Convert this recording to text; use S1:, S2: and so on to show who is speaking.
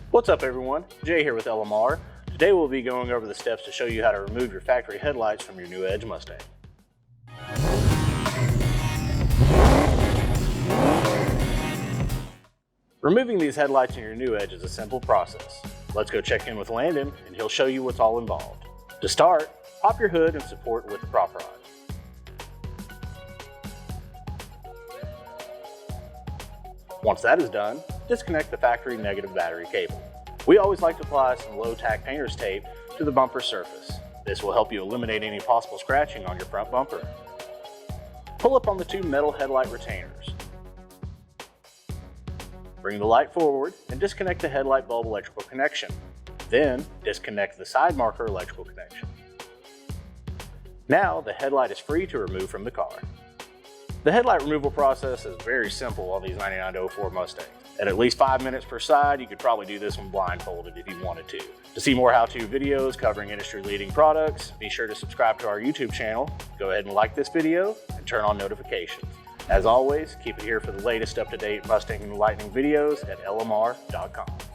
S1: What's up everyone, Jay here with LMR. Today we'll be going over the steps to show you how to remove your factory headlights from your new Edge Mustang. Removing these headlights in your new Edge is a simple process. Let's go check in with Landon and he'll show you what's all involved. To start, pop your hood and support with the prop rod. Once that is done, disconnect the factory negative battery cable. We always like to apply some low-tack painter's tape to the bumper surface. This will help you eliminate any possible scratching on your front bumper. Pull up on the two metal headlight retainers. Bring the light forward and disconnect the headlight bulb electrical connection. Then disconnect the side marker electrical connection. Now the headlight is free to remove from the car. The headlight removal process is very simple on these 99-04 Mustangs. At least 5 minutes per side, you could probably do this one blindfolded if you wanted to. To see more how-to videos covering industry-leading products, be sure to subscribe to our YouTube channel. Go ahead and like this video and turn on notifications. As always, keep it here for the latest up-to-date Mustang and Lightning videos at lmr.com.